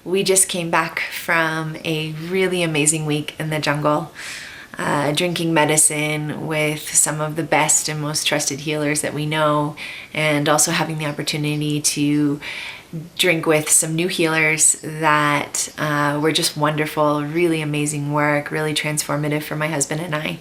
We just came back from a really amazing week in the jungle, drinking medicine with some of the best and most trusted healers that we know, and also having the opportunity to drink with some new healers that were just wonderful, really amazing work, really transformative for my husband and I.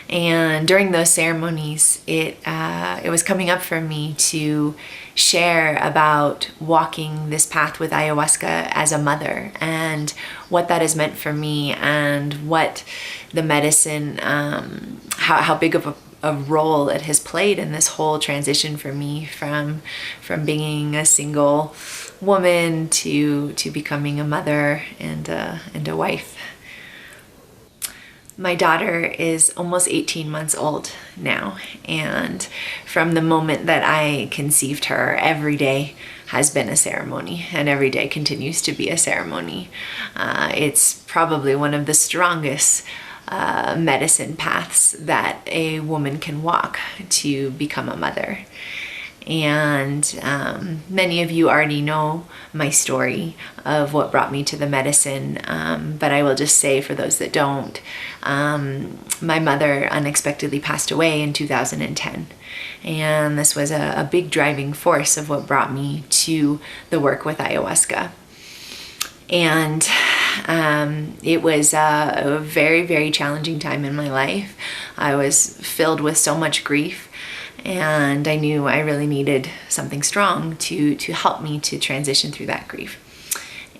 And during those ceremonies, it was coming up for me to share about walking this path with ayahuasca as a mother, and what that has meant for me, and what the medicine, how big of a role it has played in this whole transition for me from being a single woman to becoming a mother and a wife. My daughter is almost 18 months old now, and from the moment that I conceived her, every day has been a ceremony, and every day continues to be a ceremony. It's probably one of the strongest medicine paths that a woman can walk to become a mother. And many of you already know my story of what brought me to the medicine, but I will just say, for those that don't, my mother unexpectedly passed away in 2010. And this was a big driving force of what brought me to the work with ayahuasca. And it was a very, very challenging time in my life. I was filled with so much grief, and I knew I really needed something strong to help me to transition through that grief.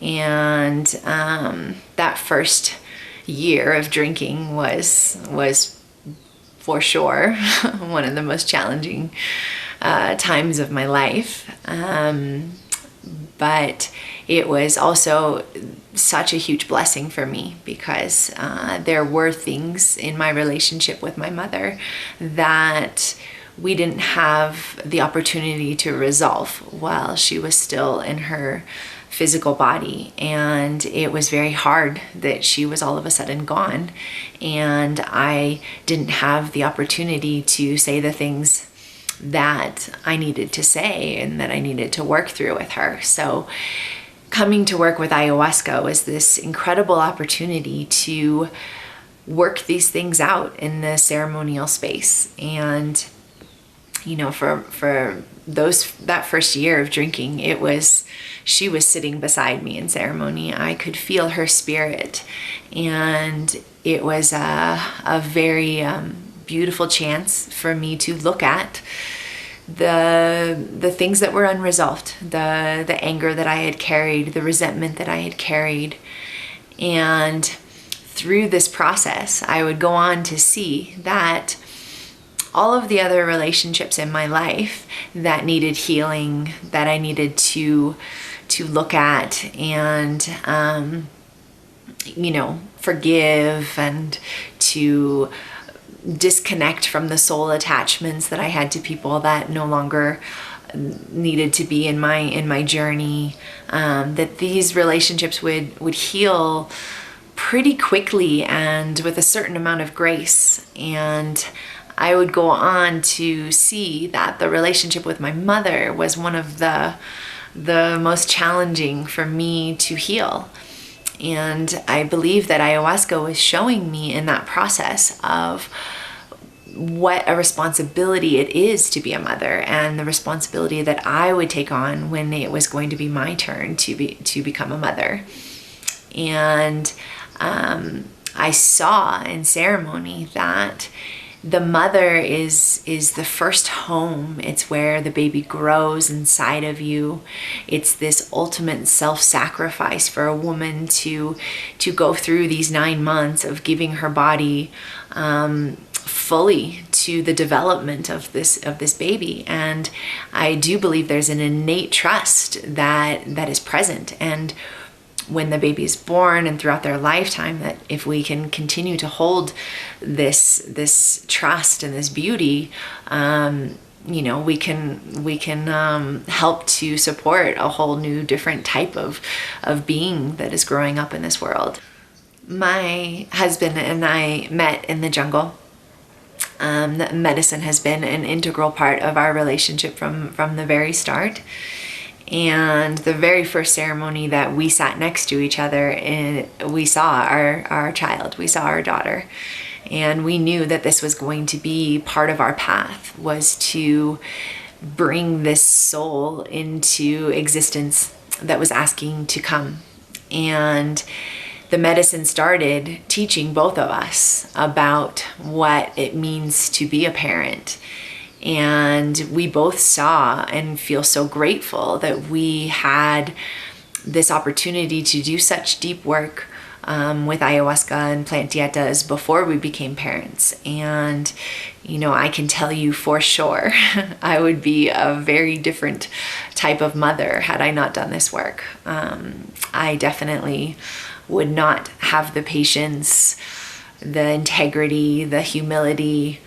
And that first year of drinking was for sure one of the most challenging times of my life. But it was also such a huge blessing for me, because there were things in my relationship with my mother that we didn't have the opportunity to resolve while she was still in her physical body. And it was very hard that she was all of a sudden gone, and I didn't have the opportunity to say the things that I needed to say and that I needed to work through with her. So coming to work with ayahuasca was this incredible opportunity to work these things out in the ceremonial space. And you know, for that first year of drinking, she was sitting beside me in ceremony. I could feel her spirit, and it was a very beautiful chance for me to look at the things that were unresolved, the anger that I had carried, the resentment that I had carried. And through this process, I would go on to see that all of the other relationships in my life that needed healing, that I needed to look at and forgive, and to disconnect from the soul attachments that I had to people that no longer needed to be in my journey, that these relationships would heal pretty quickly and with a certain amount of grace. And I would go on to see that the relationship with my mother was one of the most challenging for me to heal. And I believe that ayahuasca was showing me in that process of what a responsibility it is to be a mother, and the responsibility that I would take on when it was going to be my turn to become a mother. And I saw in ceremony that the mother is the first home. It's where the baby grows inside of you. It's this ultimate self-sacrifice for a woman to go through these 9 months of giving her body fully to the development of this baby. And I do believe there's an innate trust that is present. And when the baby is born and throughout their lifetime, that if we can continue to hold this trust and this beauty, we can help to support a whole new different type of being that is growing up in this world. My husband and I met in the jungle. Medicine has been an integral part of our relationship from the very start. And the very first ceremony that we sat next to each other, and we saw our child, we saw our daughter. And we knew that this was going to be part of our path, was to bring this soul into existence that was asking to come. And the medicine started teaching both of us about what it means to be a parent. And we both saw and feel so grateful that we had this opportunity to do such deep work with ayahuasca and plant dietas before we became parents. And, I can tell you for sure, I would be a very different type of mother had I not done this work. I definitely would not have the patience, the integrity, the humility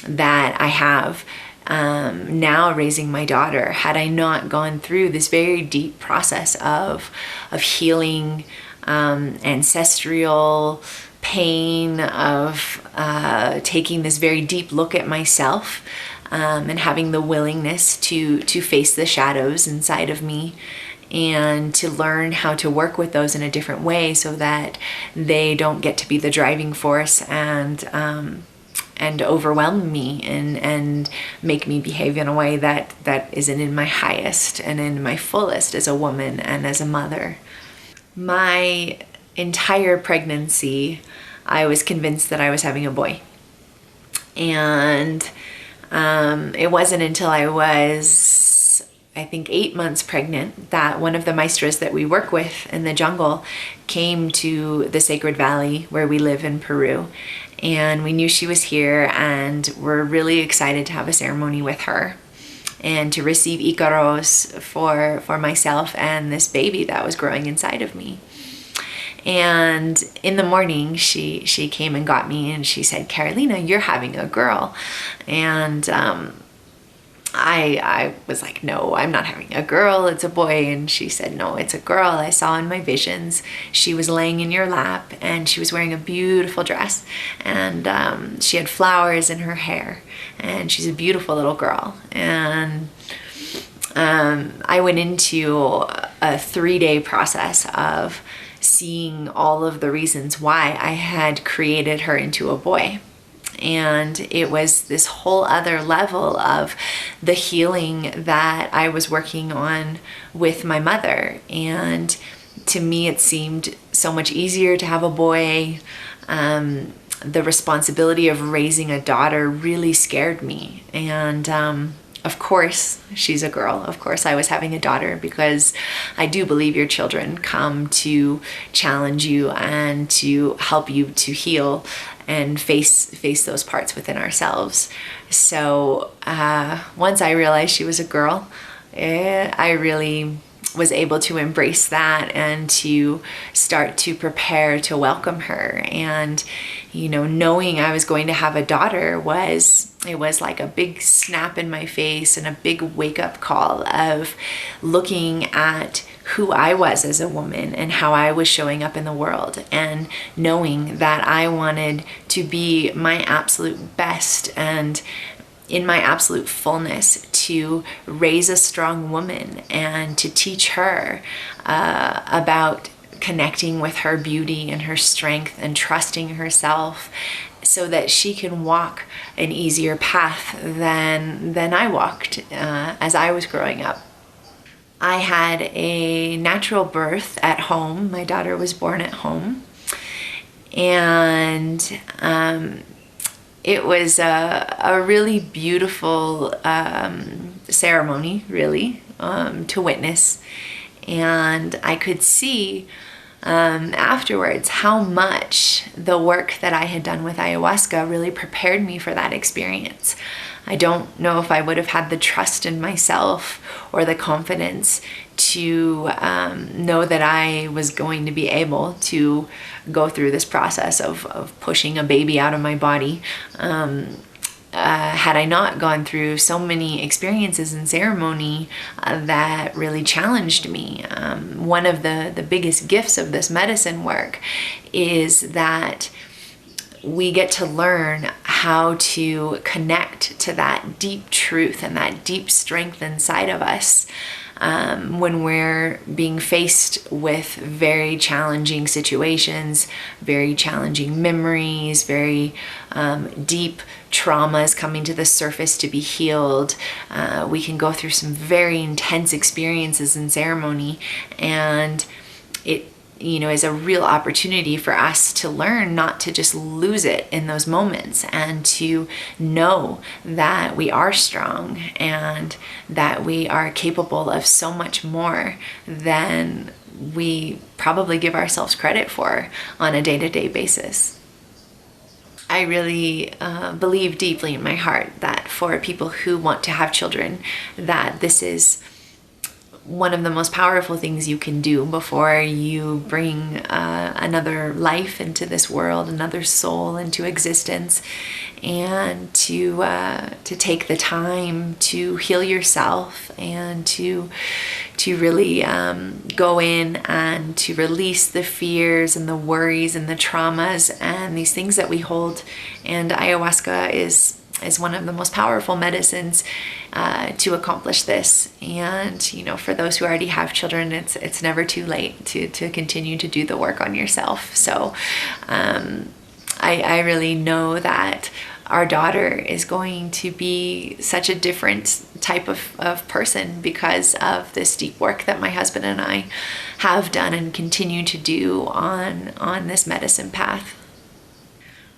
that I have now raising my daughter, had I not gone through this very deep process of healing, ancestral pain, of taking this very deep look at myself, and having the willingness to face the shadows inside of me, and to learn how to work with those in a different way so that they don't get to be the driving force and overwhelm me and make me behave in a way that isn't in my highest and in my fullest as a woman and as a mother. My entire pregnancy, I was convinced that I was having a boy. And it wasn't until I was, I think, 8 months pregnant that one of the maestras that we work with in the jungle came to the Sacred Valley where we live in Peru. And we knew she was here, and we're really excited to have a ceremony with her and to receive Icaros for myself and this baby that was growing inside of me. And in the morning, she came and got me, and she said, "Carolina, you're having a girl." And I was like, "No, I'm not having a girl, it's a boy." And she said, "No, it's a girl. I saw in my visions. She was laying in your lap, and she was wearing a beautiful dress, and she had flowers in her hair, and she's a beautiful little girl." And I went into a 3-day process of seeing all of the reasons why I had created her into a boy. And it was this whole other level of the healing that I was working on with my mother. And to me, it seemed so much easier to have a boy. The responsibility of raising a daughter really scared me. And of course, she's a girl. Of course, I was having a daughter, because I do believe your children come to challenge you and to help you to heal and face those parts within ourselves. So once I realized she was a girl, I really was able to embrace that and to start to prepare to welcome her. And knowing I was going to have a daughter was like a big snap in my face and a big wake-up call of looking at who I was as a woman and how I was showing up in the world, and knowing that I wanted to be my absolute best and in my absolute fullness, to raise a strong woman and to teach her about connecting with her beauty and her strength and trusting herself, so that she can walk an easier path than I walked as I was growing up. I had a natural birth at home. My daughter was born at home. And it was a really beautiful ceremony, really, to witness. And I could see afterwards how much the work that I had done with ayahuasca really prepared me for that experience. I don't know if I would have had the trust in myself or the confidence to know that I was going to be able to go through this process of pushing a baby out of my body. Had I not gone through so many experiences in ceremony that really challenged me. One of the biggest gifts of this medicine work is that we get to learn how to connect to that deep truth and that deep strength inside of us when we're being faced with very challenging situations, very challenging memories, very deep traumas coming to the surface to be healed. We can go through some very intense experiences in ceremony, and it is a real opportunity for us to learn not to just lose it in those moments, and to know that we are strong and that we are capable of so much more than we probably give ourselves credit for on a day-to-day basis. I really believe deeply in my heart that for people who want to have children, that this is one of the most powerful things you can do before you bring another life into this world, another soul into existence, and to take the time to heal yourself and to really go in and to release the fears and the worries and the traumas and these things that we hold. And ayahuasca is one of the most powerful medicines to accomplish this. And for those who already have children, it's never too late to continue to do the work on yourself. So I really know that our daughter is going to be such a different type of person because of this deep work that my husband and I have done and continue to do on this medicine path.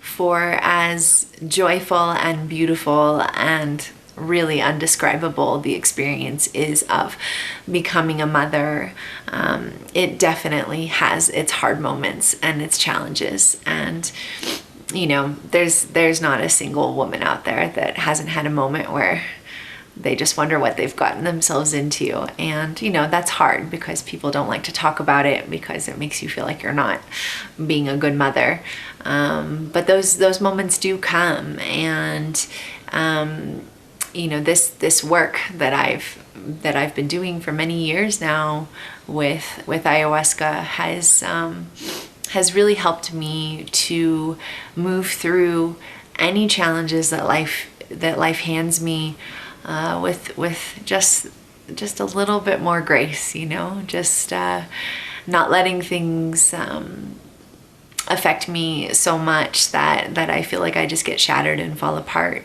For as joyful and beautiful and really undescribable the experience is of becoming a mother, it definitely has its hard moments and its challenges. And there's not a single woman out there that hasn't had a moment where they just wonder what they've gotten themselves into. And that's hard because people don't like to talk about it because it makes you feel like you're not being a good mother. But those moments do come, and this work that I've been doing for many years now with ayahuasca has really helped me to move through any challenges that life hands me with just a little bit more grace, just not letting things affect me so much that I feel like I just get shattered and fall apart.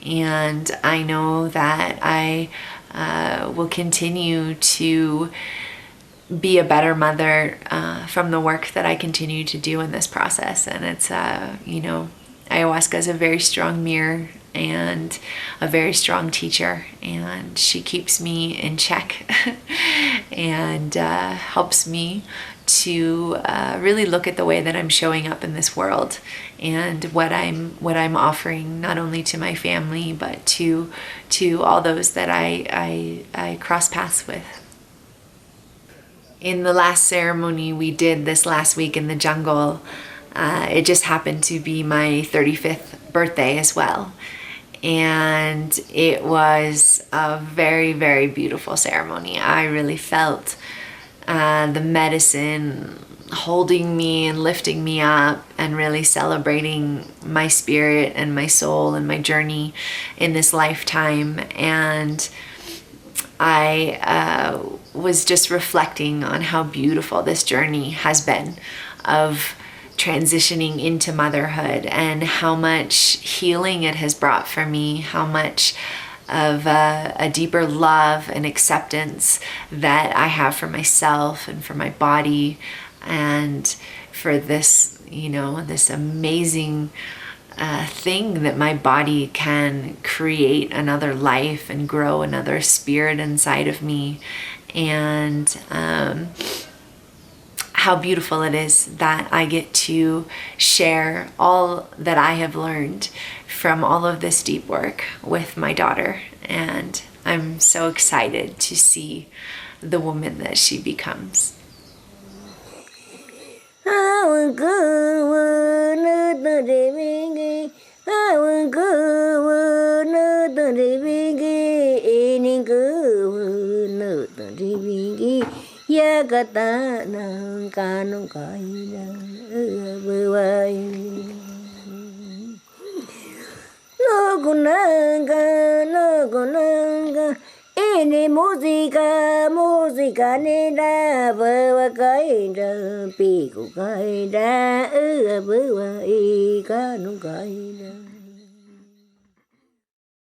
And I know that I will continue to be a better mother from the work that I continue to do in this process. And it's, ayahuasca is a very strong mirror and a very strong teacher, and she keeps me in check and helps me to really look at the way that I'm showing up in this world and what I'm offering, not only to my family but to all those that I cross paths with. In the last ceremony we did this last week in the jungle, it just happened to be my 35th birthday as well. And it was a very, very beautiful ceremony. I really felt the medicine holding me and lifting me up and really celebrating my spirit and my soul and my journey in this lifetime. And I was just reflecting on how beautiful this journey has been of transitioning into motherhood, and how much healing it has brought for me, how much of a deeper love and acceptance that I have for myself and for my body, and for this, this amazing thing that my body can create another life and grow another spirit inside of me. And how beautiful it is that I get to share all that I have learned from all of this deep work with my daughter. And I'm so excited to see the woman that she becomes. Ya kata nang kanong kaina no kunanga. Ini música ni ra vơ cái ra pi của cái ra bơ i ca nung cái ra.